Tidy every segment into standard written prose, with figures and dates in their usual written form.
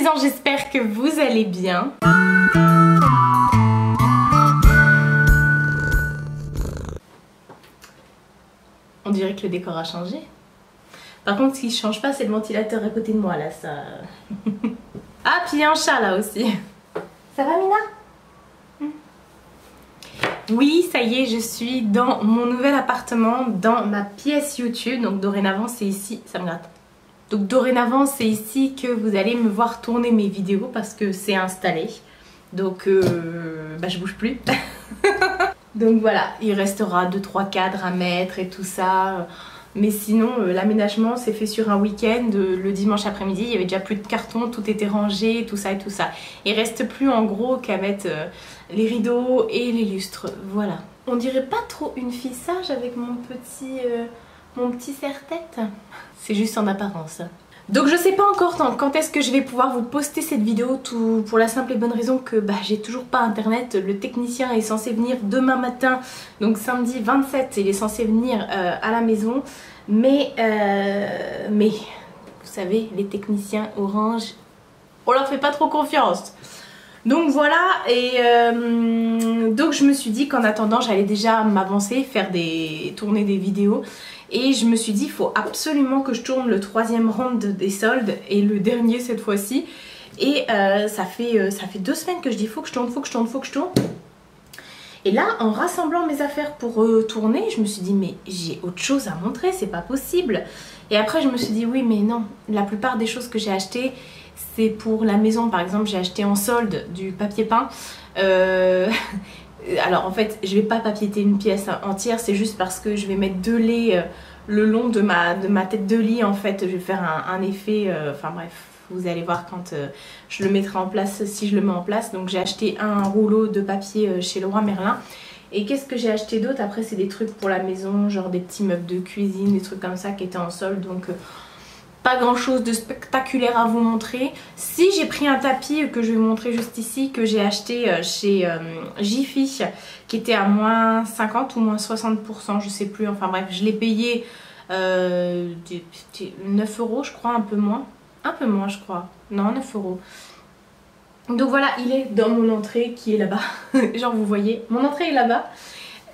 soi-disant, j'espère que vous allez bien. On dirait que le décor a changé. Par contre, ce qui ne change pas, c'est le ventilateur à côté de moi là, ça... Ah, puis il y a un chat là aussi. Ça va, Mina? Oui, ça y est, je suis dans mon nouvel appartement, dans ma pièce YouTube. Donc dorénavant, c'est ici, ça me gratte. Donc dorénavant, c'est ici que vous allez me voir tourner mes vidéos parce que c'est installé. Donc, je bouge plus. Donc voilà, il restera 2-3 cadres à mettre et tout ça. Mais sinon, l'aménagement s'est fait sur un week-end. Le dimanche après-midi, il y avait déjà plus de carton, tout était rangé, tout ça et tout ça. Il reste plus en gros qu'à mettre les rideaux et les lustres. Voilà. On dirait pas trop une fille sage avec mon petit serre-tête. C'est juste en apparence. Donc je sais pas encore quand est-ce que je vais pouvoir vous poster cette vidéo, tout pour la simple et bonne raison que j'ai toujours pas internet. Le technicien est censé venir demain matin, donc samedi 27, il est censé venir à la maison. Mais vous savez, les techniciens Orange, on leur fait pas trop confiance. Donc voilà, et donc je me suis dit qu'en attendant j'allais déjà m'avancer, tourner des vidéos. Et je me suis dit, il faut absolument que je tourne le 3e round des soldes et le dernier cette fois-ci. Et ça fait 2 semaines que je dis, faut que je tourne. Et là, en rassemblant mes affaires pour tourner, je me suis dit, mais j'ai autre chose à montrer, c'est pas possible. Et après, je me suis dit, oui, mais non, la plupart des choses que j'ai achetées, c'est pour la maison. Par exemple, j'ai acheté en solde du papier peint. Alors en fait je vais pas papiéter une pièce entière, c'est juste parce que je vais mettre 2 laits le long de ma tête de lit en fait. Je vais faire un effet, enfin bref, vous allez voir quand je le mettrai en place, si je le mets en place. Donc j'ai acheté un rouleau de papier chez Leroy Merlin. Et qu'est-ce que j'ai acheté d'autre? Après c'est des trucs pour la maison, genre des petits meubles de cuisine, des trucs comme ça qui étaient en solde. Donc pas grand chose de spectaculaire à vous montrer. Si, j'ai pris un tapis que je vais vous montrer juste ici, que j'ai acheté chez Jiffy, qui était à moins 50 ou moins 60%, je sais plus. Enfin bref, je l'ai payé 9 € je crois, un peu moins je crois, non 9 €. Donc voilà, il est dans mon entrée qui est là-bas. Genre vous voyez, mon entrée est là-bas.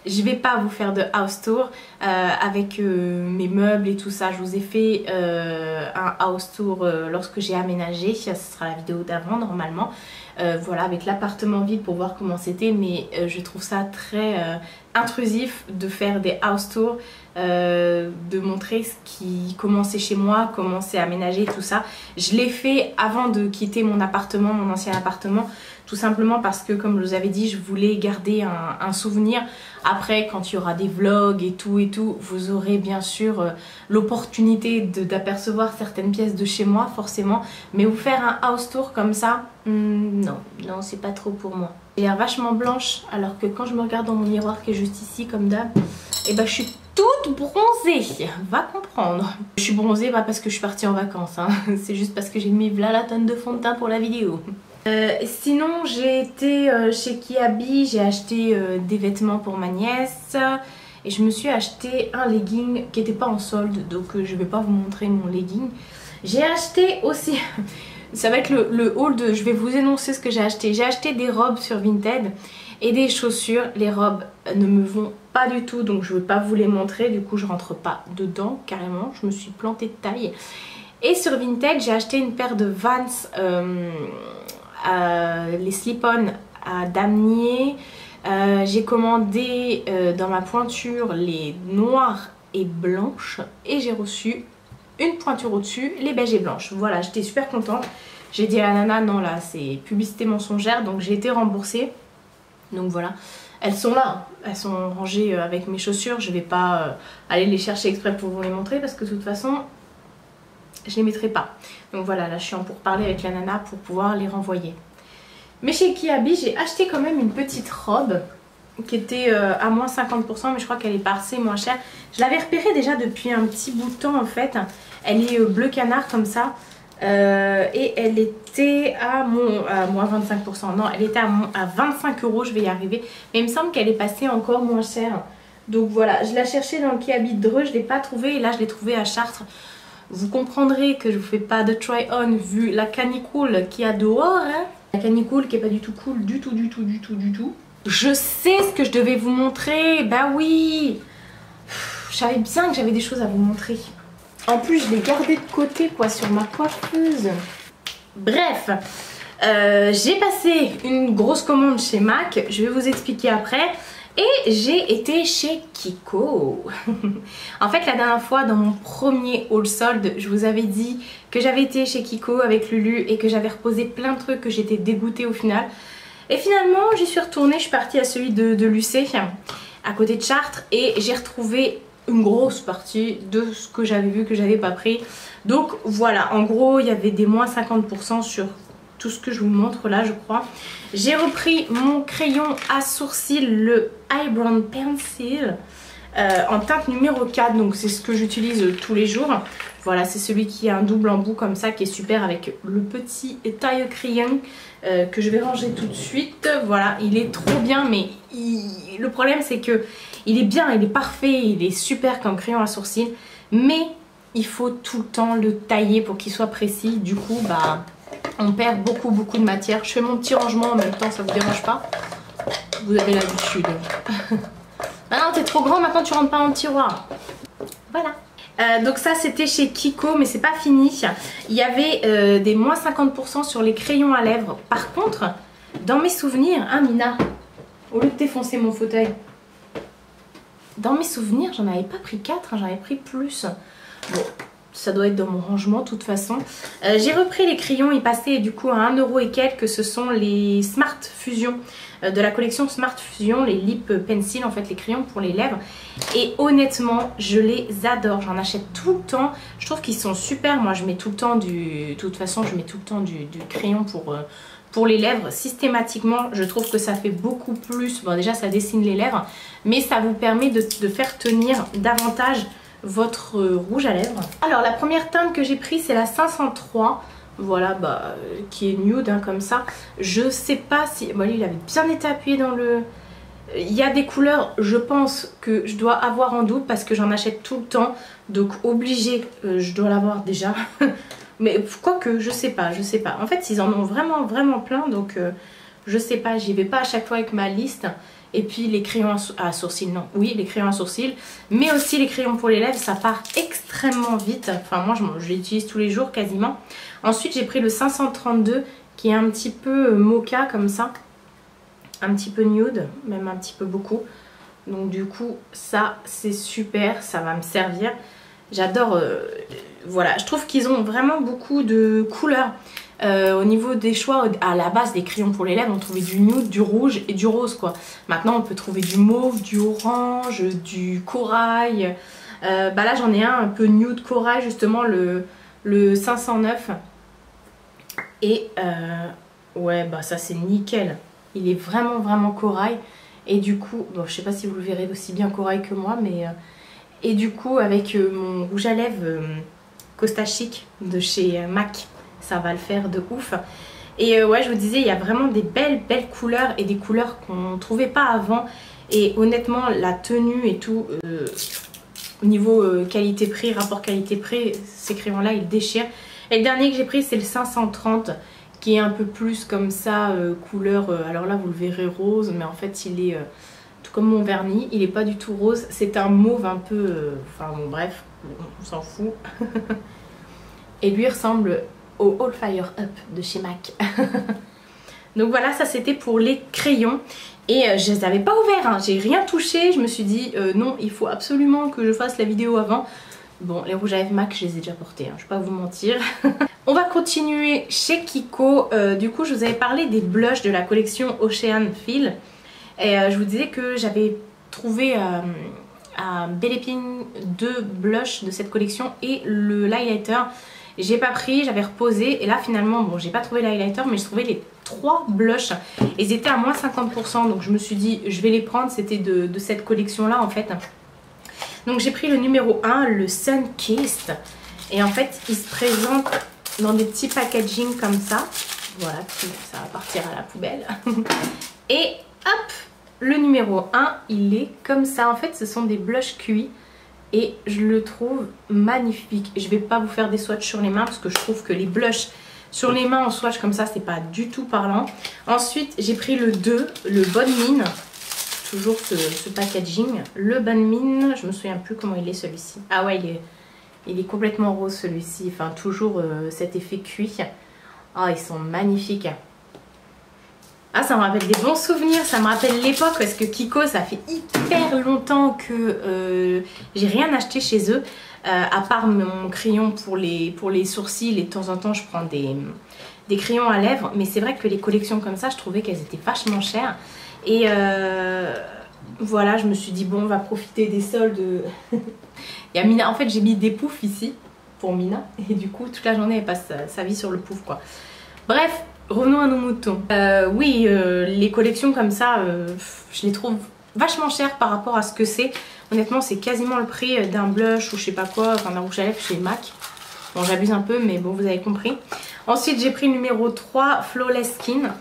Je vais pas vous faire de house tour avec mes meubles et tout ça. Je vous ai fait un house tour lorsque j'ai aménagé. Ce sera la vidéo d'avant normalement. Voilà, avec l'appartement vide pour voir comment c'était. Mais je trouve ça très intrusif de faire des house tours, de montrer comment c'est chez moi, comment c'est aménagé et tout ça. Je l'ai fait avant de quitter mon appartement, mon ancien appartement. Tout simplement parce que, comme je vous avais dit, je voulais garder un souvenir. Après, quand il y aura des vlogs et tout, vous aurez bien sûr l'opportunité d'apercevoir certaines pièces de chez moi, forcément. Mais vous faire un house tour comme ça, non, c'est pas trop pour moi. J'ai l'air vachement blanche, alors que quand je me regarde dans mon miroir qui est juste ici, comme d'hab, et je suis toute bronzée, va comprendre. Je suis bronzée parce que je suis partie en vacances, hein. C'est juste parce que j'ai mis là la tonne de fond de teint pour la vidéo. Sinon j'ai été chez Kiabi, j'ai acheté des vêtements pour ma nièce et je me suis acheté un legging qui n'était pas en solde, donc je vais pas vous montrer mon legging. J'ai acheté aussi, ça va être le haul de, je vais vous énoncer ce que j'ai acheté. J'ai acheté des robes sur Vinted et des chaussures. Les robes ne me vont pas du tout, donc je ne vais pas vous les montrer, du coup je rentre pas dedans carrément, je me suis plantée de taille. Et sur Vinted j'ai acheté une paire de Vans, les slip-on à damier. J'ai commandé dans ma pointure les noires et blanches et j'ai reçu une pointure au-dessus, les beiges et blanches. Voilà, j'étais super contente. J'ai dit à la nana, non là c'est publicité mensongère, donc j'ai été remboursée. Donc voilà, elles sont là, elles sont rangées avec mes chaussures. Je vais pas aller les chercher exprès pour vous les montrer parce que de toute façon je les mettrai pas. Donc voilà, là je suis en pourparlers avec la nana pour pouvoir les renvoyer. Mais chez Kiabi, j'ai acheté quand même une petite robe qui était à moins 50%, mais je crois qu'elle est pas assez moins chère. Je l'avais repérée déjà depuis un petit bout de temps en fait. Elle est bleu canard comme ça. Et elle était à moins 25%. Non, elle était à 25 €, je vais y arriver. Mais il me semble qu'elle est passée encore moins chère. Donc voilà, je la cherchais dans le Kiabi de Dreux, je ne l'ai pas trouvée. Et là, je l'ai trouvée à Chartres. Vous comprendrez que je vous fais pas de try on vu la canicule qu'il y a dehors. Hein. La canicule qui est pas du tout cool, du tout. Je sais ce que je devais vous montrer, bah oui. Je savais bien que j'avais des choses à vous montrer. En plus, je l'ai gardé de côté quoi sur ma coiffeuse. Bref, j'ai passé une grosse commande chez MAC, je vais vous expliquer après. Et j'ai été chez Kiko. En fait, la dernière fois, dans mon premier haul solde, je vous avais dit que j'avais été chez Kiko avec Lulu et que j'avais reposé plein de trucs, que j'étais dégoûtée au final. Et finalement, j'y suis retournée, je suis partie à celui de Lucé, à côté de Chartres, et j'ai retrouvé une grosse partie de ce que j'avais vu que j'avais pas pris. Donc voilà, en gros, il y avait des moins 50% sur tout ce que je vous montre là, je crois. J'ai repris mon crayon à sourcils, le Eyebrow Pencil, en teinte numéro 4, donc c'est ce que j'utilise tous les jours. Voilà, c'est celui qui a un double embout comme ça, qui est super avec le petit taille crayon que je vais ranger tout de suite. Voilà, il est trop bien, mais le problème c'est que il est bien, il est parfait, il est super comme crayon à sourcils, mais il faut tout le temps le tailler pour qu'il soit précis. Du coup, bah, on perd beaucoup de matière. Je fais mon petit rangement en même temps, ça vous dérange pas? Vous avez l'habitude. Ah non, t'es trop grand, maintenant tu rentres pas dans le tiroir. Voilà. Donc ça c'était chez Kiko, mais c'est pas fini. Il y avait des moins 50% sur les crayons à lèvres. Par contre, dans mes souvenirs, hein Mina, au lieu de défoncer mon fauteuil, dans mes souvenirs j'en avais pas pris 4, hein, j'en avais pris plus. Bon, ça doit être dans mon rangement de toute façon. J'ai repris les crayons, ils passaient du coup à 1 € et quelques. Ce sont les Smart Fusion de la collection Smart Fusion, les Lip Pencil, en fait les crayons pour les lèvres. Et honnêtement, je les adore, j'en achète tout le temps. Je trouve qu'ils sont super, moi je mets tout le temps de toute façon je mets tout le temps du crayon pour les lèvres systématiquement. Je trouve que ça fait beaucoup plus, bon déjà ça dessine les lèvres, mais ça vous permet de faire tenir davantage votre rouge à lèvres. Alors la première teinte que j'ai prise c'est la 503, voilà, bah qui est nude hein, comme ça. Je sais pas si, bon lui il avait bien été appuyé dans le... Il y a des couleurs, je pense que je dois avoir en doute parce que j'en achète tout le temps, donc obligé je dois l'avoir déjà. Mais quoique, je sais pas. En fait ils en ont vraiment plein, donc je sais pas, j'y vais pas à chaque fois avec ma liste. Et puis les crayons à sourcils, non, oui les crayons à sourcils, mais aussi les crayons pour les lèvres, ça part extrêmement vite. Enfin moi je l'utilise tous les jours quasiment. Ensuite j'ai pris le 532 qui est un petit peu mocha comme ça, un petit peu nude, même un petit peu beaucoup. Donc du coup ça c'est super, ça va me servir. J'adore, voilà, je trouve qu'ils ont vraiment beaucoup de couleurs. Au niveau des choix, à la base des crayons pour les lèvres, on trouvait du nude, du rouge et du rose quoi. Maintenant on peut trouver du mauve, du orange, du corail. Bah là j'en ai un peu nude corail justement, le 509. Et ouais bah ça c'est nickel. Il est vraiment corail. Et du coup, bon je sais pas si vous le verrez aussi bien corail que moi, mais... et du coup avec mon rouge à lèvres Costa Chic de chez MAC, ça va le faire de ouf. Et ouais je vous disais il y a vraiment des belles couleurs et des couleurs qu'on ne trouvait pas avant. Et honnêtement la tenue et tout, au niveau qualité-prix, rapport qualité-prix, ces crayons là ils déchirent. Et le dernier que j'ai pris c'est le 530 qui est un peu plus comme ça, couleur, alors là vous le verrez rose, mais en fait il est tout comme mon vernis, il est pas du tout rose, c'est un mauve un peu, enfin bon bref, on s'en fout. Et lui ressemble au All Fire Up de chez MAC. Donc voilà, ça c'était pour les crayons. Et je les avais pas ouverts, hein. J'ai rien touché, je me suis dit non, il faut absolument que je fasse la vidéo avant. Bon, les rouges à lèvres MAC, je les ai déjà portés, hein, je vais pas vous mentir. On va continuer chez Kiko. Du coup, je vous avais parlé des blushs de la collection Ocean Feel. Et je vous disais que j'avais trouvé à Belle Épine 2 blushs de cette collection et le highlighter. J'ai pas pris, j'avais reposé et là finalement, bon j'ai pas trouvé l'highlighter mais j'ai trouvé les 3 blushs et ils étaient à moins 50%, donc je me suis dit je vais les prendre, c'était de cette collection là en fait. Donc j'ai pris le numéro 1, le Sun Kissed, et en fait il se présente dans des petits packaging comme ça, voilà, ça va partir à la poubelle. Et hop, le numéro 1 il est comme ça, en fait ce sont des blushs cuits et je le trouve magnifique. Je vais pas vous faire des swatchs sur les mains parce que je trouve que les blushs sur les mains en swatch comme ça c'est pas du tout parlant. Ensuite j'ai pris le 2, le Bonne Mine. Toujours ce packaging. Le Bonne Mine, je me souviens plus comment il est celui-ci. Ah ouais, il est complètement rose celui-ci. Enfin toujours cet effet cuit. Ah, ils sont magnifiques. Ah, ça me rappelle des bons souvenirs, ça me rappelle l'époque parce que Kiko, ça fait hyper longtemps que j'ai rien acheté chez eux. À part mon crayon pour les sourcils et de temps en temps je prends des crayons à lèvres. Mais c'est vrai que les collections comme ça, je trouvais qu'elles étaient vachement chères. Et voilà, je me suis dit bon, on va profiter des soldes. Il y a Mina, en fait j'ai mis des poufs ici pour Mina. Et du coup toute la journée elle passe sa vie sur le pouf quoi. Bref. Revenons à nos moutons. Oui, les collections comme ça, je les trouve vachement chères par rapport à ce que c'est. Honnêtement, c'est quasiment le prix d'un blush ou je sais pas quoi, enfin d'un rouge à lèvres chez MAC. Bon, j'abuse un peu, mais bon, vous avez compris. Ensuite, j'ai pris le numéro 3, Flawless Skin. Voilà.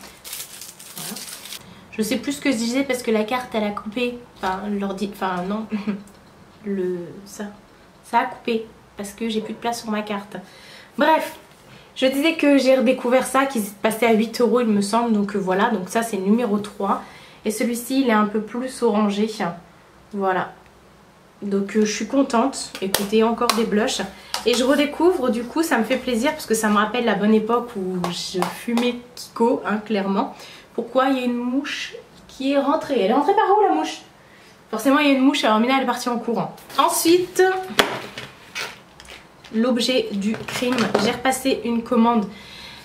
Je sais plus ce que je disais parce que la carte, elle a coupé. Enfin, l'ordi... Enfin, non. Ça a coupé parce que j'ai plus de place sur ma carte. Bref. Je disais que j'ai redécouvert ça, qui passait à 8 € il me semble, donc voilà, donc ça c'est le numéro 3. Et celui-ci il est un peu plus orangé, voilà. Donc je suis contente, écoutez, encore des blushs. Et je redécouvre, du coup ça me fait plaisir parce que ça me rappelle la bonne époque où je fumais Kiko, hein, clairement. Pourquoi il y a une mouche qui est rentrée? Elle est rentrée par où la mouche? Forcément il y a une mouche, alors Mina elle est partie en courant. Ensuite... l'objet du crime, j'ai repassé une commande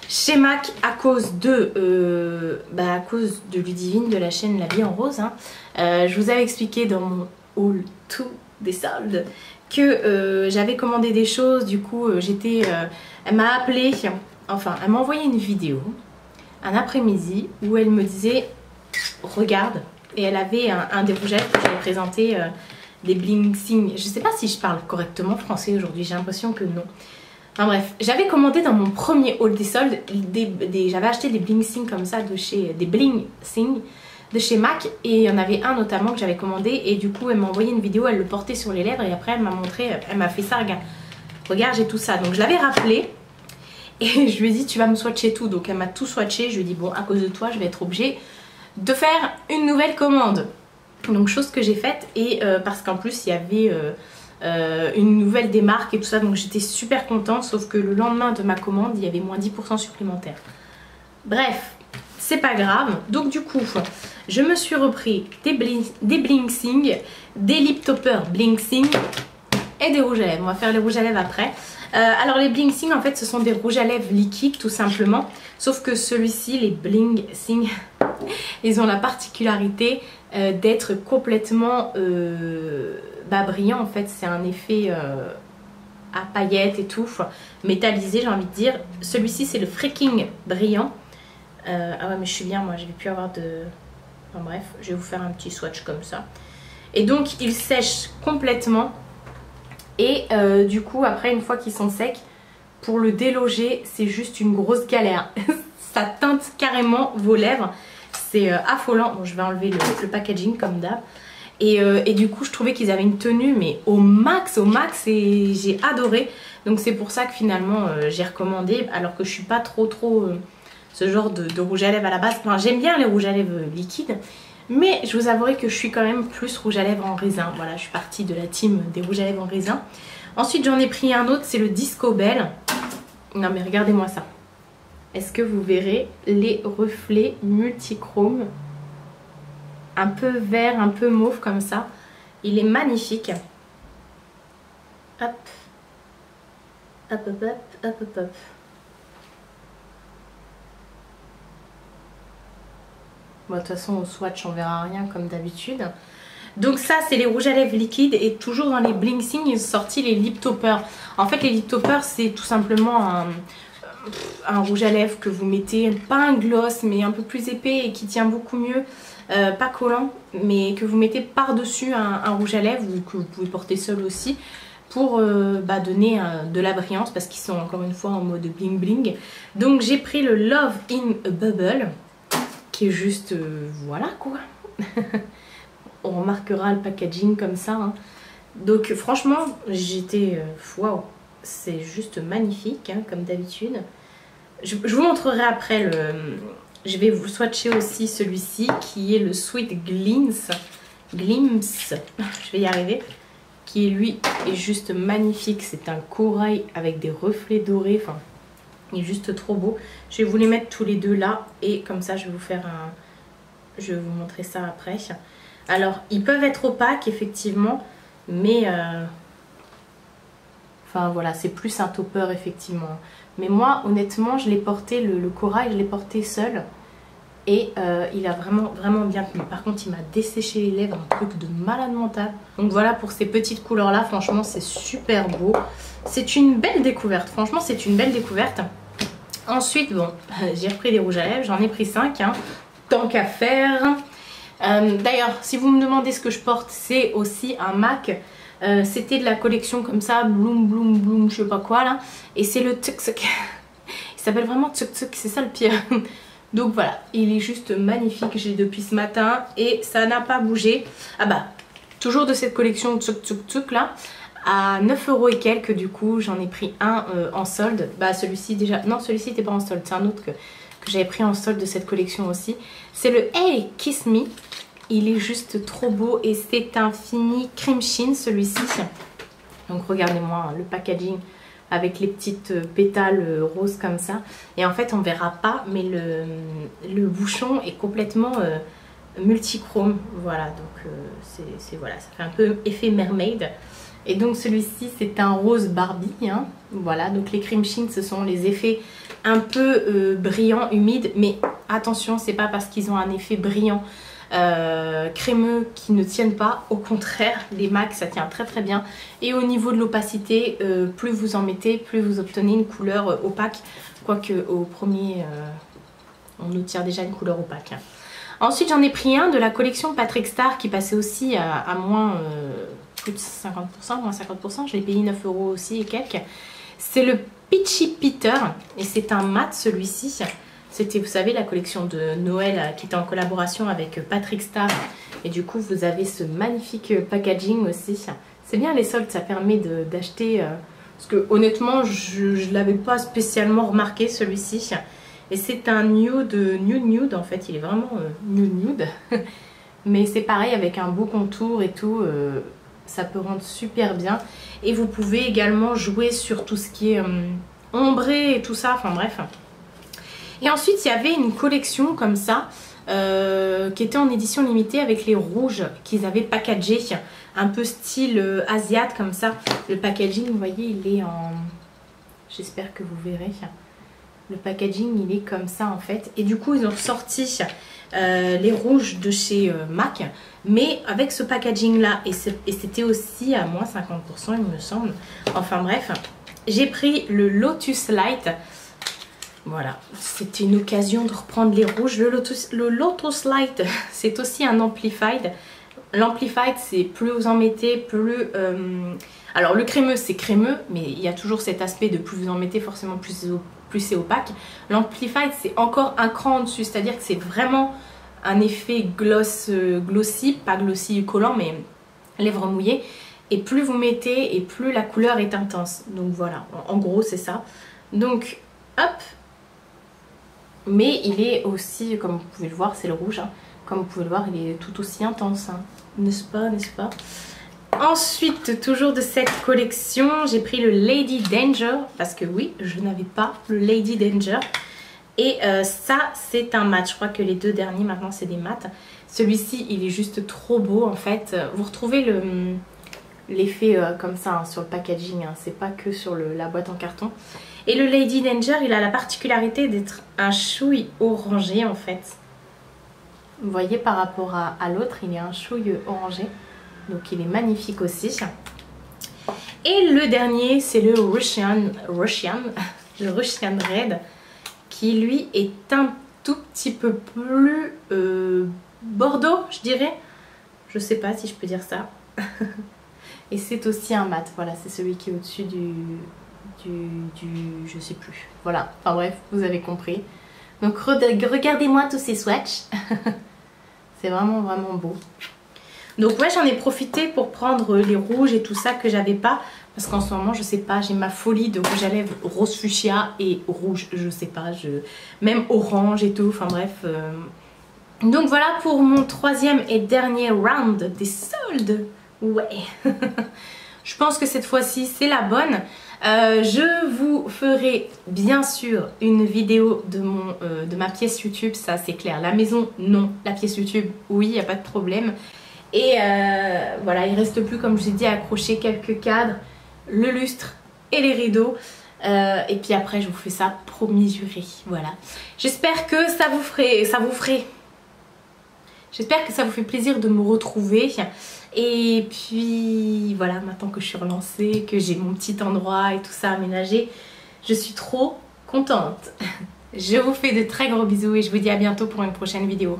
chez MAC à cause de Ludivine de la chaîne La Vie en Rose, hein. Je vous avais expliqué dans mon haul tout des soldes que j'avais commandé des choses. Du coup elle m'a appelé, enfin elle m'a envoyé une vidéo un après-midi où elle me disait regarde, et elle avait un des rouges à lèvres que j'avais présenté, des bling sing. Je sais pas si je parle correctement français aujourd'hui, j'ai l'impression que non. Enfin bref, j'avais commandé dans mon premier haul des soldes, j'avais acheté des bling sing comme ça de chez MAC, et il y en avait un notamment que j'avais commandé et du coup elle m'a envoyé une vidéo, elle le portait sur les lèvres et après elle m'a montré, elle m'a fait ça, regarde j'ai tout ça. Donc je l'avais rappelé et je lui ai dit tu vas me swatcher tout, donc elle m'a tout swatché. Je lui ai dit bon, à cause de toi je vais être obligée de faire une nouvelle commande. Donc chose que j'ai faite, et parce qu'en plus il y avait une nouvelle des marques et tout ça, donc j'étais super contente, sauf que le lendemain de ma commande il y avait moins 10% supplémentaire. Bref, c'est pas grave. Donc du coup je me suis repris des bling sing, des lip toppers bling sing et des rouges à lèvres. On va faire les rouges à lèvres après. Alors les bling sing en fait ce sont des rouges à lèvres liquides tout simplement, sauf que celui-ci, les bling sing, ils ont la particularité d'être complètement brillants. En fait c'est un effet à paillettes et tout, métallisé j'ai envie de dire. Celui-ci c'est le freaking brillant. Ah ouais mais je suis bien moi, je vais plus avoir de... Enfin bref, je vais vous faire un petit swatch comme ça. Et donc ils sèchent complètement. Et du coup après une fois qu'ils sont secs, pour le déloger c'est juste une grosse galère. Ça teinte carrément vos lèvres. C'est affolant. Bon, je vais enlever le packaging comme d'hab. Et du coup je trouvais qu'ils avaient une tenue mais au max et j'ai adoré. Donc c'est pour ça que finalement j'ai recommandé, alors que je suis pas trop ce genre de rouge à lèvres à la base. Enfin j'aime bien les rouges à lèvres liquides, mais je vous avouerai que je suis quand même plus rouge à lèvres en raisin. Voilà, je suis partie de la team des rouges à lèvres en raisin. Ensuite j'en ai pris un autre, c'est le Disco Belle. Non mais regardez-moi ça. Est-ce que vous verrez les reflets multichrome, un peu vert, un peu mauve comme ça. Il est magnifique. Hop. Hop, hop, hop, hop, hop, hop. Bon, de toute façon au swatch on verra rien comme d'habitude. Donc ça c'est les rouges à lèvres liquides, et toujours dans les bling sing ils ont sorti les lip toppers. En fait les lip toppers c'est tout simplement un rouge à lèvres que vous mettez, pas un gloss mais un peu plus épais et qui tient beaucoup mieux, pas collant, mais que vous mettez par dessus un rouge à lèvres, ou que vous pouvez porter seul aussi, pour donner de la brillance, parce qu'ils sont encore une fois en mode bling bling. Donc j'ai pris le Love in a Bubble, qui est juste voilà quoi. On remarquera le packaging comme ça, hein. Donc franchement, j'étais... Waouh, c'est juste magnifique, hein, comme d'habitude. Je vous montrerai après le... Je vais vous swatcher aussi celui-ci qui est le Sweet Glimpse. Glimpse, je vais y arriver. Qui lui est juste magnifique. C'est un corail avec des reflets dorés. Enfin, il est juste trop beau. Je vais vous les mettre tous les deux là. Et comme ça, je vais vous faire un... Je vais vous montrer ça après. Alors, ils peuvent être opaques, effectivement. Mais... Enfin, voilà, c'est plus un topper, effectivement. Mais moi, honnêtement, je l'ai porté, le corail, je l'ai porté seul. Et il a vraiment bien tenu. Par contre, il m'a desséché les lèvres, un truc de malade mental. Donc voilà, pour ces petites couleurs-là, franchement, c'est super beau. C'est une belle découverte. Franchement, c'est une belle découverte. Ensuite, bon, j'ai repris des rouges à lèvres. J'en ai pris 5, hein, tant qu'à faire. D'ailleurs, si vous me demandez ce que je porte, c'est aussi un MAC. C'était de la collection comme ça, bloom, je sais pas quoi là. Et c'est le Tuk Tuk. Il s'appelle vraiment Tuk Tuk, c'est ça le pire. Donc voilà, il est juste magnifique, j'ai depuis ce matin et ça n'a pas bougé. Ah bah, toujours de cette collection Tuk Tuk Tuk là, à 9 € et quelques du coup, j'en ai pris un en solde. Bah celui-ci déjà, non celui-ci n'était pas en solde, c'est un autre que j'avais pris en solde de cette collection aussi. C'est le Hey Kiss Me. Il est juste trop beau et c'est un fini cream sheen celui-ci. Donc regardez-moi le packaging avec les petites pétales roses comme ça. Et en fait on verra pas mais le bouchon est complètement multichrome. Voilà, donc voilà, ça fait un peu effet mermaid. Et donc celui-ci c'est un rose Barbie, hein. Voilà, donc les cream sheen ce sont les effets un peu brillants, humides. Mais attention, c'est pas parce qu'ils ont un effet brillant crémeux qui ne tiennent pas, au contraire les MAC ça tient très bien. Et au niveau de l'opacité, plus vous en mettez, plus vous obtenez une couleur opaque, quoique au premier on obtient déjà une couleur opaque. Ensuite j'en ai pris un de la collection Patrick Star qui passait aussi à moins plus de 50%, moins 50%, je l'ai payé 9 € aussi et quelques. C'est le Peachy Peter et c'est un mat celui-ci. C'était, vous savez, la collection de Noël qui était en collaboration avec Patrick Star. Et du coup, vous avez ce magnifique packaging aussi. C'est bien les soldes, ça permet d'acheter... parce que honnêtement, je ne l'avais pas spécialement remarqué celui-ci. Et c'est un nude en fait. Il est vraiment nude. Mais c'est pareil avec un beau contour et tout. Ça peut rendre super bien. Et vous pouvez également jouer sur tout ce qui est ombré et tout ça. Enfin bref... Et ensuite, il y avait une collection comme ça, qui était en édition limitée avec les rouges qu'ils avaient packagés, un peu style asiate comme ça. Le packaging, vous voyez, il est en... J'espère que vous verrez. Le packaging, il est comme ça en fait. Et du coup, ils ont ressorti les rouges de chez MAC, mais avec ce packaging là. Et c'était aussi à moins 50%, il me semble. Enfin bref, j'ai pris le Lotus Light. Voilà, c'était une occasion de reprendre les rouges. Le Lotus Light, c'est aussi un Amplified. L'Amplified, c'est plus vous en mettez, plus... Alors le crémeux, c'est crémeux, mais il y a toujours cet aspect de plus vous en mettez, forcément plus c'est opaque. L'Amplified, c'est encore un cran en dessus, c'est-à-dire que c'est vraiment un effet glossy, pas glossy collant, mais lèvres mouillées. Et plus vous mettez, et plus la couleur est intense. Donc voilà, en gros, c'est ça. Donc, hop. Mais il est aussi, comme vous pouvez le voir, c'est le rouge, hein. Comme vous pouvez le voir, il est tout aussi intense, hein. N'est-ce pas, n'est-ce pas? Ensuite, toujours de cette collection, j'ai pris le Lady Danger, parce que oui, je n'avais pas le Lady Danger. Et ça, c'est un mat. Je crois que les deux derniers, maintenant, c'est des mats. Celui-ci, il est juste trop beau, en fait. Vous retrouvez l'effet comme ça, hein, sur le packaging, hein. C'est pas que sur la boîte en carton. Et le Lady Danger, il a la particularité d'être un chouille orangé en fait. Vous voyez par rapport à l'autre, il est un chouille orangé. Donc il est magnifique aussi. Et le dernier, c'est le Russian Red, qui lui est un tout petit peu plus bordeaux, je dirais. Je sais pas si je peux dire ça. Et c'est aussi un mat, voilà, c'est celui qui est au-dessus du je sais plus. Voilà, enfin bref, vous avez compris. Donc regardez-moi tous ces swatchs. C'est vraiment beau. Donc ouais, j'en ai profité pour prendre les rouges et tout ça que j'avais pas. Parce qu'en ce moment, je sais pas, j'ai ma folie de rouge à lèvres rose fuchsia et rouge, je sais pas, même orange et tout, enfin bref. Donc voilà pour mon troisième et dernier round des soldes. Ouais. Je pense que cette fois-ci, c'est la bonne. Je vous ferai bien sûr une vidéo de ma pièce YouTube, ça c'est clair. La maison, non. La pièce YouTube, oui, il n'y a pas de problème. Et voilà, il reste plus, comme je vous ai dit, à accrocher quelques cadres, le lustre et les rideaux. Et puis après, je vous fais ça promis juré. Voilà. J'espère que ça vous J'espère que ça vous fait plaisir de me retrouver. Et puis voilà, maintenant que je suis relancée, que j'ai mon petit endroit et tout ça aménagé, je suis trop contente. Je vous fais de très gros bisous et je vous dis à bientôt pour une prochaine vidéo.